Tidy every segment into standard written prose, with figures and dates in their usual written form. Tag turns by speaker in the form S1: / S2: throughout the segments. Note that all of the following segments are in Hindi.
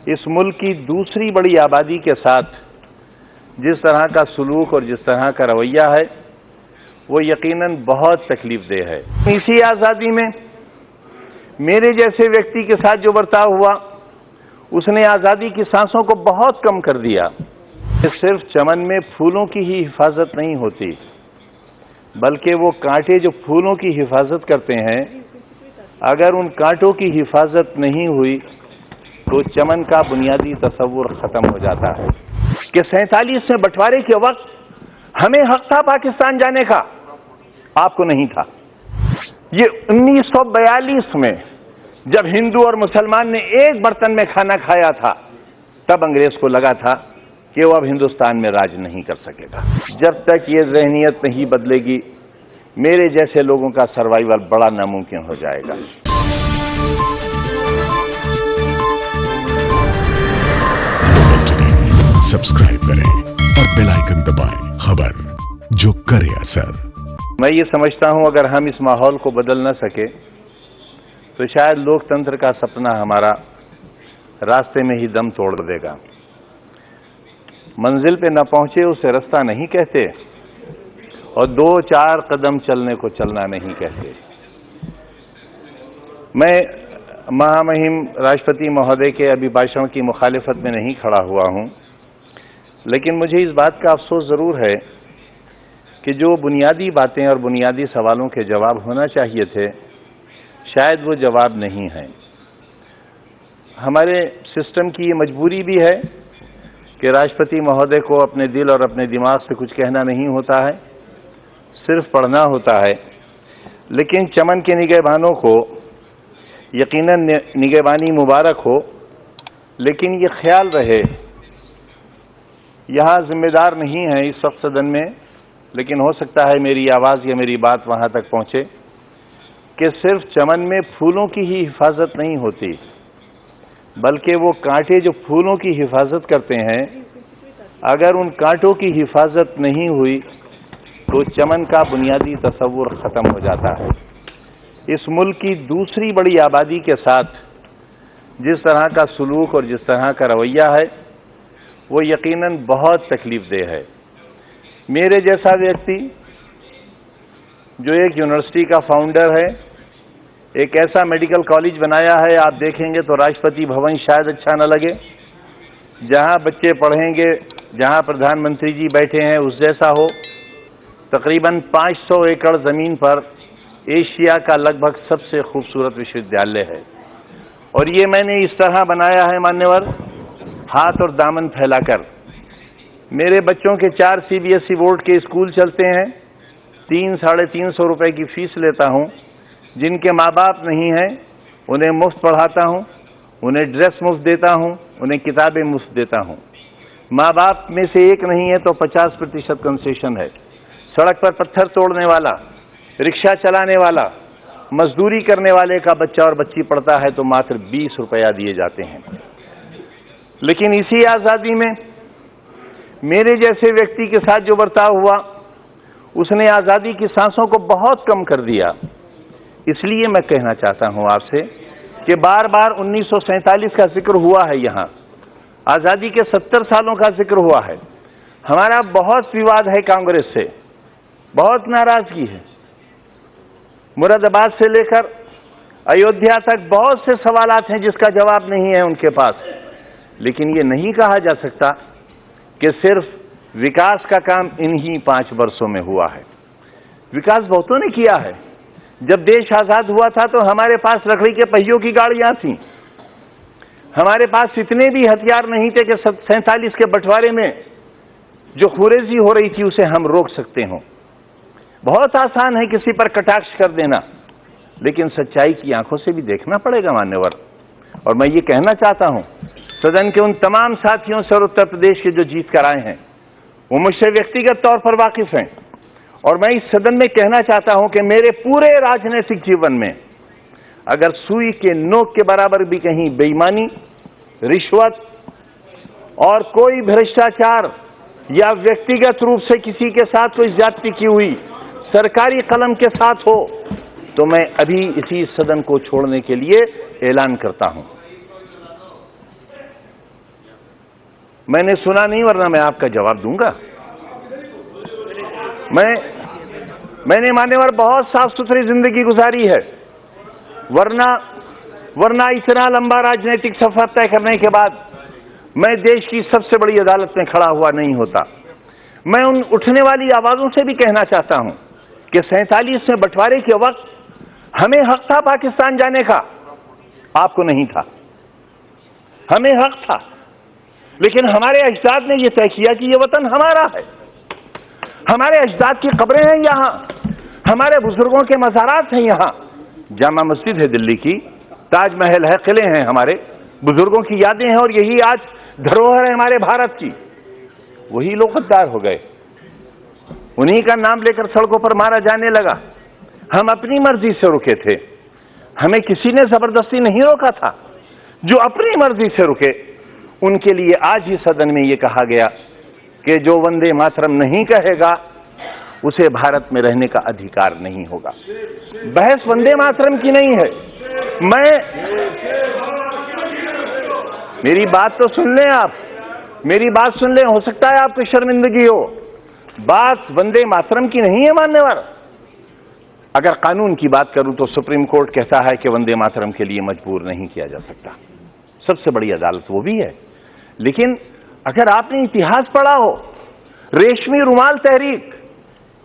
S1: इस मुल्क की दूसरी बड़ी आबादी के साथ जिस तरह का सलूक और जिस तरह का रवैया है वो यकीनन बहुत तकलीफदेह है। इसी आज़ादी में मेरे जैसे व्यक्ति के साथ जो बर्ताव हुआ उसने आज़ादी की सांसों को बहुत कम कर दिया। सिर्फ चमन में फूलों की ही हिफाजत नहीं होती बल्कि वो कांटे जो फूलों की हिफाजत करते हैं, अगर उन कांटों की हिफाजत नहीं हुई तो चमन का बुनियादी तसव्वुर खत्म हो जाता है। कि 47 में बंटवारे के वक्त हमें हक था पाकिस्तान जाने का, आपको नहीं था। ये 1942 में जब हिंदू और मुसलमान ने एक बर्तन में खाना खाया था तब अंग्रेज को लगा था कि वो अब हिंदुस्तान में राज नहीं कर सकेगा। जब तक ये ज़हनियत नहीं बदलेगी मेरे जैसे लोगों का सर्वाइवल बड़ा नामुमकिन हो जाएगा।
S2: सब्सक्राइब करें और बेल आइकन दबाएं, खबर जो करे असर।
S1: मैं ये समझता हूं अगर हम इस माहौल को बदल न सके तो शायद लोकतंत्र का सपना हमारा रास्ते में ही दम तोड़ देगा। मंजिल पे न पहुंचे उसे रास्ता नहीं कहते और 2-4 कदम चलने को चलना नहीं कहते। मैं महामहिम राष्ट्रपति महोदय के अभिभाषण की मुखालिफत में नहीं खड़ा हुआ हूं, लेकिन मुझे इस बात का अफसोस जरूर है कि जो बुनियादी बातें और बुनियादी सवालों के जवाब होना चाहिए थे शायद वो जवाब नहीं हैं। हमारे सिस्टम की ये मजबूरी भी है कि राष्ट्रपति महोदय को अपने दिल और अपने दिमाग से कुछ कहना नहीं होता है, सिर्फ पढ़ना होता है। लेकिन चमन के निगहबानों को यकीनन निगहबानी मुबारक हो, लेकिन ये ख्याल रहे, यहाँ जिम्मेदार नहीं है इस वक्त सदन में, लेकिन हो सकता है मेरी आवाज़ या मेरी बात वहाँ तक पहुँचे कि सिर्फ चमन में फूलों की ही हिफाजत नहीं होती बल्कि वो कांटे जो फूलों की हिफाजत करते हैं, अगर उन कांटों की हिफाजत नहीं हुई तो चमन का बुनियादी तसव्वुर ख़त्म हो जाता है। इस मुल्क की दूसरी बड़ी आबादी के साथ जिस तरह का सलूक और जिस तरह का रवैया है वो यकीनन बहुत तकलीफदेह है। मेरे जैसा व्यक्ति जो एक यूनिवर्सिटी का फाउंडर है, एक ऐसा मेडिकल कॉलेज बनाया है, आप देखेंगे तो राष्ट्रपति भवन शायद अच्छा न लगे, जहां बच्चे पढ़ेंगे, जहां प्रधानमंत्री जी बैठे हैं उस जैसा हो। तकरीबन 500 एकड़ ज़मीन पर एशिया का लगभग सबसे खूबसूरत विश्वविद्यालय है और ये मैंने इस तरह बनाया है मान्यवर, हाथ और दामन फैलाकर। मेरे बच्चों के 4 CBSE बोर्ड के स्कूल चलते हैं, 300-350 रुपए की फीस लेता हूं। जिनके माँ बाप नहीं हैं उन्हें मुफ्त पढ़ाता हूं, उन्हें ड्रेस मुफ्त देता हूं, उन्हें किताबें मुफ्त देता हूं। माँ बाप में से एक नहीं है तो 50% कंसेशन है। सड़क पर पत्थर तोड़ने वाला, रिक्शा चलाने वाला, मजदूरी करने वाले का बच्चा और बच्ची पढ़ता है तो मात्र 20 रुपया दिए जाते हैं। लेकिन इसी आज़ादी में मेरे जैसे व्यक्ति के साथ जो बर्ताव हुआ उसने आज़ादी की सांसों को बहुत कम कर दिया। इसलिए मैं कहना चाहता हूं आपसे कि बार बार 1947 का जिक्र हुआ है, यहाँ आज़ादी के 70 सालों का जिक्र हुआ है। हमारा बहुत विवाद है कांग्रेस से, बहुत नाराजगी है। मुरादाबाद से लेकर अयोध्या तक बहुत से सवालात हैं जिसका जवाब नहीं है उनके पास। लेकिन ये नहीं कहा जा सकता कि सिर्फ विकास का काम इन्हीं 5 वर्षों में हुआ है। विकास बहुतों ने किया है। जब देश आजाद हुआ था तो हमारे पास लकड़ी के पहियों की गाड़ियां थीं, हमारे पास इतने भी हथियार नहीं थे कि 47 के बंटवारे में जो खुरेजी हो रही थी उसे हम रोक सकते हों। बहुत आसान है किसी पर कटाक्ष कर देना, लेकिन सच्चाई की आंखों से भी देखना पड़ेगा मान्यवर। और मैं ये कहना चाहता हूं सदन के उन तमाम साथियों से और उत्तर प्रदेश के जो जीत कर आए हैं वो मुझसे व्यक्तिगत तौर पर वाकिफ हैं, और मैं इस सदन में कहना चाहता हूं कि मेरे पूरे राजनीतिक जीवन में अगर सुई के नोक के बराबर भी कहीं बेईमानी, रिश्वत और कोई भ्रष्टाचार या व्यक्तिगत रूप से किसी के साथ कोई ज्यादती की हुई सरकारी कलम के साथ हो तो मैं अभी इसी सदन को छोड़ने के लिए ऐलान करता हूं। मैंने सुना नहीं, वरना मैं आपका जवाब दूंगा। मैंने मान्यवर बहुत साफ सुथरी जिंदगी गुजारी है, वरना इतना लंबा राजनीतिक सफर तय करने के बाद मैं देश की सबसे बड़ी अदालत में खड़ा हुआ नहीं होता। मैं उन उठने वाली आवाजों से भी कहना चाहता हूं कि 47 में बंटवारे के वक्त हमें हक था पाकिस्तान जाने का, आपको नहीं था। हमें हक था, लेकिन हमारे अजदाद ने यह तय किया कि यह वतन हमारा है। हमारे अजदाद की कब्रें हैं यहां, हमारे बुजुर्गों के मज़ारात हैं यहां। जामा मस्जिद है दिल्ली की, ताजमहल है, किले हैं, हमारे बुजुर्गों की यादें हैं, और यही आज धरोहर है हमारे भारत की। वही लोग गद्दार हो गए, उन्हीं का नाम लेकर सड़कों पर मारा जाने लगा। हम अपनी मर्जी से रुके थे, हमें किसी ने जबरदस्ती नहीं रोका था। जो अपनी मर्जी से रुके उनके लिए आज ही सदन में यह कहा गया कि जो वंदे मातरम नहीं कहेगा उसे भारत में रहने का अधिकार नहीं होगा। बहस वंदे मातरम की नहीं है। मेरी बात तो सुन लें आप, मेरी बात सुन लें, हो सकता है आपको शर्मिंदगी हो। बात वंदे मातरम की नहीं है मान्यवर। अगर कानून की बात करूं तो सुप्रीम कोर्ट कहता है कि वंदे मातरम के लिए मजबूर नहीं किया जा सकता, सबसे बड़ी अदालत वो भी है। लेकिन अगर आपने इतिहास पढ़ा हो, रेशमी रुमाल तहरीक,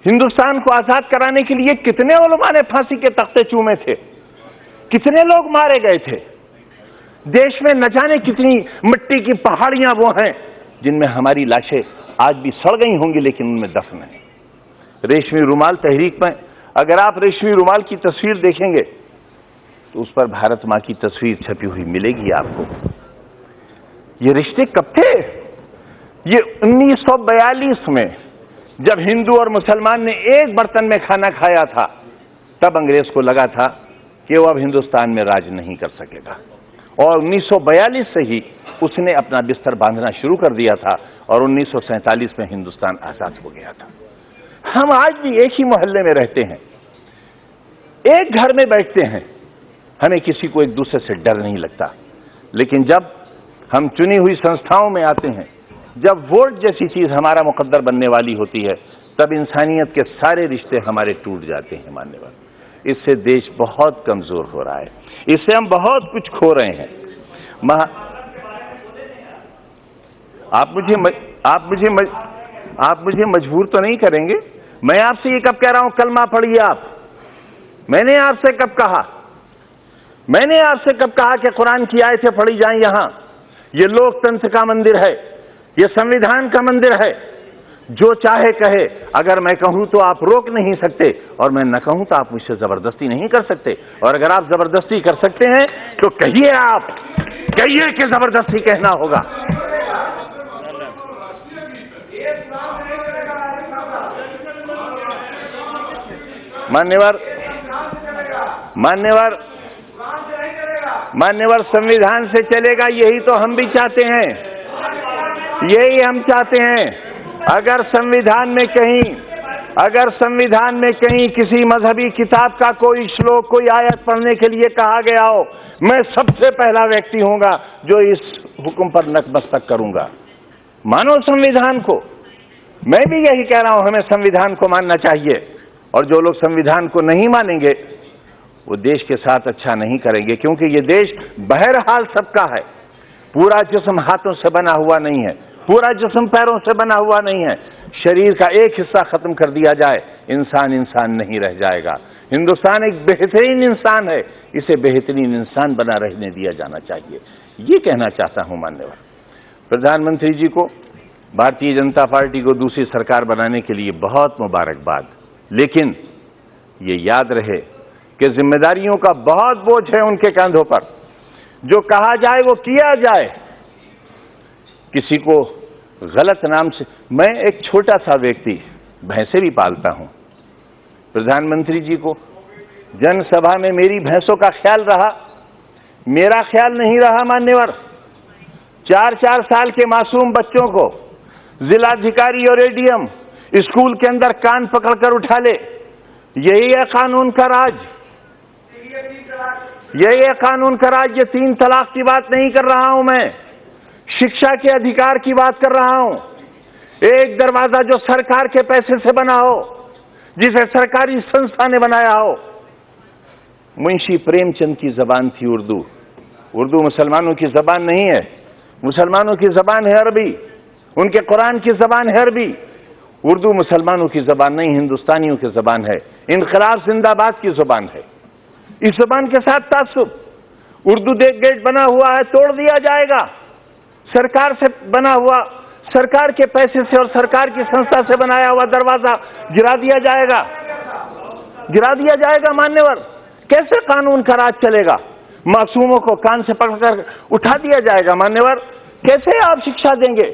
S1: हिंदुस्तान को आजाद कराने के लिए कितने उलमा ने फांसी के तख्ते चूमे थे, कितने लोग मारे गए थे। देश में न जाने कितनी मिट्टी की पहाड़ियां वो हैं जिनमें हमारी लाशें आज भी सड़ गई होंगी, लेकिन उनमें दफन है। रेशमी रुमाल तहरीक में अगर आप रेशमी रुमाल की तस्वीर देखेंगे तो उस पर भारत मां की तस्वीर छपी हुई मिलेगी आपको। ये रिश्ते कब थे? ये 1942 में जब हिंदू और मुसलमान ने एक बर्तन में खाना खाया था, तब अंग्रेज को लगा था कि वो अब हिंदुस्तान में राज नहीं कर सकेगा, और 1942 से ही उसने अपना बिस्तर बांधना शुरू कर दिया था, और 1947 में हिंदुस्तान आजाद हो गया था। हम आज भी एक ही मोहल्ले में रहते हैं, एक घर में बैठते हैं, हमें किसी को एक दूसरे से डर नहीं लगता। लेकिन जब हम चुनी हुई संस्थाओं में आते हैं, जब वोट जैसी चीज हमारा मुकद्दर बनने वाली होती है, तब इंसानियत के सारे रिश्ते हमारे टूट जाते हैं मान्यवर। इससे देश बहुत कमजोर हो रहा है, इससे हम बहुत कुछ खो रहे हैं। आप मुझे मजबूर तो नहीं करेंगे? मैं आपसे ये कब कह रहा हूं कलमा पढ़िए आप? मैंने आपसे कब कहा? मैंने आपसे कब कहा कि कुरान की आयतें पढ़ी जाएं? यहां ये लोकतंत्र का मंदिर है, ये संविधान का मंदिर है। जो चाहे कहे, अगर मैं कहूं तो आप रोक नहीं सकते, और मैं न कहूं तो आप मुझसे जबरदस्ती नहीं कर सकते। और अगर आप जबरदस्ती कर सकते हैं तो कहिए, आप कहिए कि जबरदस्ती कहना होगा। मान्यवर संविधान से चलेगा, यही तो हम भी चाहते हैं, यही हम चाहते हैं। अगर संविधान में कहीं किसी मजहबी किताब का कोई श्लोक, कोई आयत पढ़ने के लिए कहा गया हो, मैं सबसे पहला व्यक्ति हूंगा जो इस हुक्म पर नतमस्तक करूंगा। मानो संविधान को। मैं भी यही कह रहा हूं, हमें संविधान को मानना चाहिए, और जो लोग संविधान को नहीं मानेंगे वो देश के साथ अच्छा नहीं करेंगे, क्योंकि ये देश बहरहाल सबका है। पूरा जिस्म हाथों से बना हुआ नहीं है, पूरा जिस्म पैरों से बना हुआ नहीं है। शरीर का एक हिस्सा खत्म कर दिया जाए, इंसान इंसान नहीं रह जाएगा। हिंदुस्तान एक बेहतरीन इंसान है, इसे बेहतरीन इंसान बना रहने दिया जाना चाहिए। ये कहना चाहता हूं मान्यवर। प्रधानमंत्री जी को, भारतीय जनता पार्टी को दूसरी सरकार बनाने के लिए बहुत मुबारकबाद। लेकिन ये याद रहे कि जिम्मेदारियों का बहुत बोझ है उनके कंधों पर। जो कहा जाए वो किया जाए। किसी को गलत नाम से, मैं एक छोटा सा व्यक्ति, भैंसे भी पालता हूं। प्रधानमंत्री जी को जनसभा में मेरी भैंसों का ख्याल रहा, मेरा ख्याल नहीं रहा मान्यवर। 4-4 साल के मासूम बच्चों को जिलाधिकारी और एडीएम स्कूल के अंदर कान पकड़कर उठा ले। यही है कानून का राज, यही है कानून का राज। ये 3 तलाक की बात नहीं कर रहा हूं मैं, शिक्षा के अधिकार की बात कर रहा हूं। एक दरवाजा जो सरकार के पैसे से बना हो, जिसे सरकारी संस्था ने बनाया हो। मुंशी प्रेमचंद की जबान थी उर्दू। उर्दू मुसलमानों की जबान नहीं है, मुसलमानों की जबान है अरबी। उनके कुरान की जबान है अरबी। उर्दू मुसलमानों की जबान नहीं, हिंदुस्तानियों की जबान है। इनकलाब जिंदाबाद की जबान है। इस जबान के साथ तासुब। उर्दू गेट बना हुआ है, तोड़ दिया जाएगा। सरकार से बना हुआ, सरकार के पैसे से और सरकार की संस्था से बनाया हुआ दरवाजा गिरा दिया जाएगा, गिरा दिया जाएगा। मान्यवर, कैसे कानून का राज चलेगा? मासूमों को कान से पकड़कर उठा दिया जाएगा। मान्यवर, कैसे आप शिक्षा देंगे?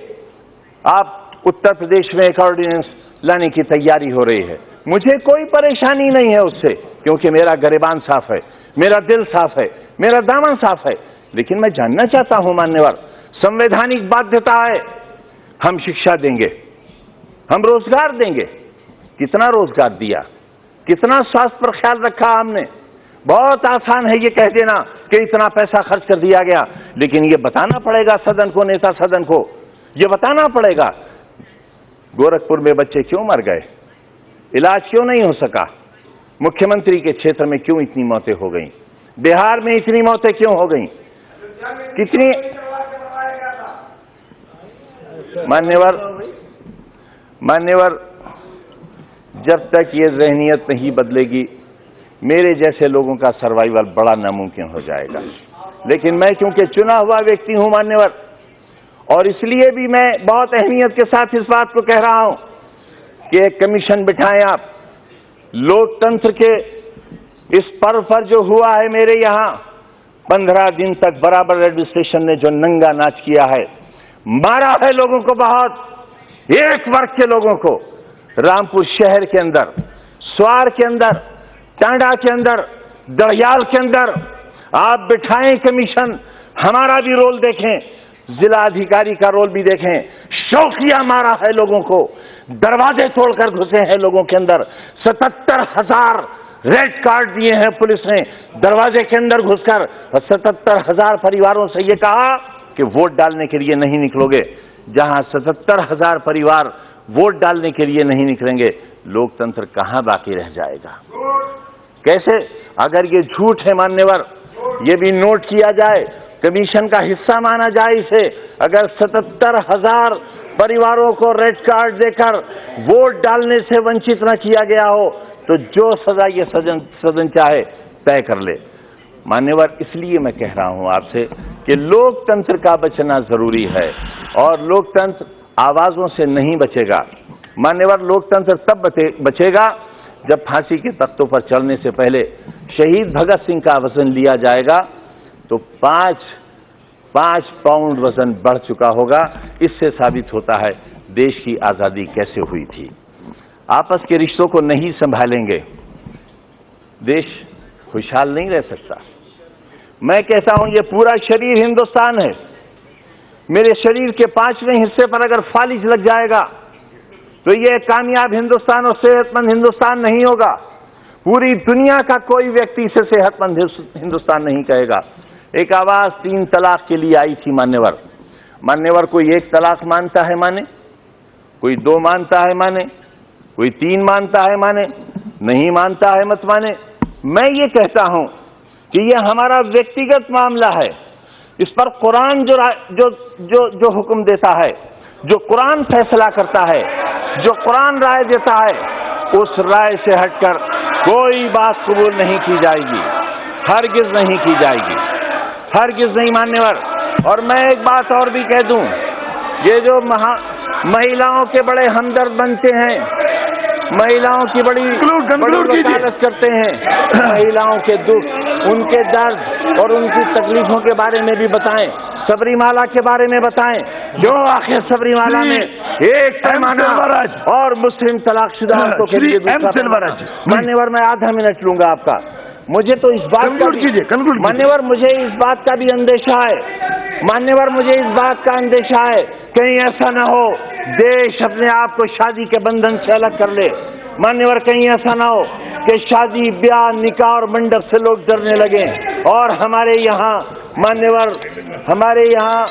S1: आप उत्तर प्रदेश में एक ऑर्डिनेंस लाने की तैयारी हो रही है। मुझे कोई परेशानी नहीं है उससे, क्योंकि मेरा गिरेबान साफ है, मेरा दिल साफ है, मेरा दामन साफ है। लेकिन मैं जानना चाहता हूं मान्यवर, संवैधानिक बाध्यता है, हम शिक्षा देंगे, हम रोजगार देंगे। कितना रोजगार दिया, कितना स्वास्थ्य पर ख्याल रखा हमने? बहुत आसान है ये कह देना कि इतना पैसा खर्च कर दिया गया, लेकिन ये बताना पड़ेगा सदन को, नेता सदन को ये बताना पड़ेगा। गोरखपुर में बच्चे क्यों मर गए? इलाज क्यों नहीं हो सका? मुख्यमंत्री के क्षेत्र में क्यों इतनी मौतें हो गई? बिहार में इतनी मौतें क्यों हो गई? कितनी? मान्यवर, जब तक ये ज़हनियत नहीं बदलेगी, मेरे जैसे लोगों का सर्वाइवल बड़ा नामुमकिन हो जाएगा। लेकिन मैं क्योंकि चुना हुआ व्यक्ति हूं मान्यवर, और इसलिए भी मैं बहुत अहमियत के साथ इस बात को कह रहा हूं कि एक कमीशन बिठाएं आप। लोकतंत्र के इस पर्व पर जो हुआ है मेरे यहां, 15 दिन तक बराबर एडमिनिस्ट्रेशन ने जो नंगा नाच किया है, मारा है लोगों को, बहुत एक वर्ग के लोगों को। रामपुर शहर के अंदर, स्वार के अंदर, टांडा के अंदर, दड़ियाल के अंदर आप बिठाएं कमीशन, हमारा भी रोल देखें, जिला अधिकारी का रोल भी देखें। शौकिया मारा है लोगों को, दरवाजे तोड़कर घुसे हैं लोगों के अंदर। 77,000 रेड कार्ड दिए हैं पुलिस ने दरवाजे के अंदर घुसकर, और 77,000 परिवारों से ये कहा कि वोट डालने के लिए नहीं निकलोगे। जहां 77,000 परिवार वोट डालने के लिए नहीं निकलेंगे, लोकतंत्र कहां बाकी रह जाएगा? कैसे? अगर ये झूठ है मान्यवर, ये भी नोट किया जाए, कमीशन का हिस्सा माना जाए इसे। अगर 77,000 परिवारों को रेड कार्ड देकर वोट डालने से वंचित न किया गया हो, तो जो सजा ये सदन चाहे तय कर ले। मान्यवर, इसलिए मैं कह रहा हूं आपसे कि लोकतंत्र का बचना जरूरी है, और लोकतंत्र आवाजों से नहीं बचेगा। मान्यवर, लोकतंत्र तब बचेगा जब फांसी के तख्तों पर चढ़ने से पहले शहीद भगत सिंह का वजन लिया जाएगा तो 5 पाउंड वजन बढ़ चुका होगा। इससे साबित होता है देश की आजादी कैसे हुई थी। आपस के रिश्तों को नहीं संभालेंगे, देश खुशहाल नहीं रह सकता। मैं कहता हूं, ये पूरा शरीर हिंदुस्तान है। मेरे शरीर के 5वें हिस्से पर अगर फालिज लग जाएगा तो ये कामयाब हिंदुस्तान और सेहतमंद हिंदुस्तान नहीं होगा। पूरी दुनिया का कोई व्यक्ति इसे सेहतमंद हिंदुस्तान नहीं कहेगा। एक आवाज 3 तलाक के लिए आई थी मान्यवर, कोई 1 तलाक मानता है माने, कोई 2 मानता है माने, कोई 3 मानता है माने, नहीं मानता है मत माने। मैं ये कहता हूं कि यह हमारा व्यक्तिगत मामला है। इस पर कुरान जो हुक्म देता है, जो कुरान फैसला करता है, जो कुरान राय देता है, उस राय से हटकर कोई बात कबूल नहीं की जाएगी, हरगिज नहीं की जाएगी, हरगिज नहीं मान्यवर। और मैं एक बात और भी कह दूं, ये जो महिलाओं के बड़े हमदर्द बनते हैं, महिलाओं की बड़ी वकालत करते हैं, महिलाओं के दुख, उनके दर्द और उनकी तकलीफों के बारे में भी बताएं, सबरीमाला के बारे में बताएं। जो आखिर सबरीमाला में एक पैमाना और मुस्लिम तलाकशुदा औरतों के लिए मान्यवर, मैं आधा मिनट लूंगा आपका। मुझे तो इस बात का मान्यवर, मुझे इस बात का भी अंदेशा है मान्यवर, मुझे इस बात का अंदेशा है कहीं ऐसा ना हो देश अपने आप को शादी के बंधन से अलग कर ले। मान्यवर, कहीं ऐसा ना हो कि शादी, ब्याह, निकाह और मंडप से लोग डरने लगे और हमारे यहाँ मान्यवर, हमारे यहाँ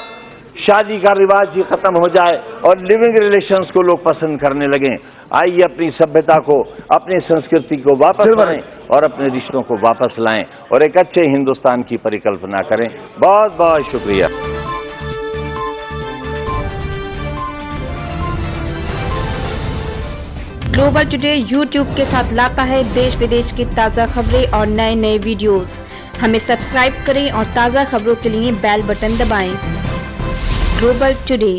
S1: शादी का रिवाज ही खत्म हो जाए और लिविंग रिलेशंस को लोग पसंद करने लगें। आइए अपनी सभ्यता को, अपनी संस्कृति को वापस लाएं और अपने रिश्तों को वापस लाएं और एक अच्छे हिंदुस्तान की परिकल्पना करें। बहुत बहुत शुक्रिया।
S3: ग्लोबल टुडे यूट्यूब के साथ लाता है देश विदेश की ताज़ा खबरें और नए नए वीडियोस। हमें सब्सक्राइब करें और ताज़ा खबरों के लिए बेल बटन दबाएं। Global today.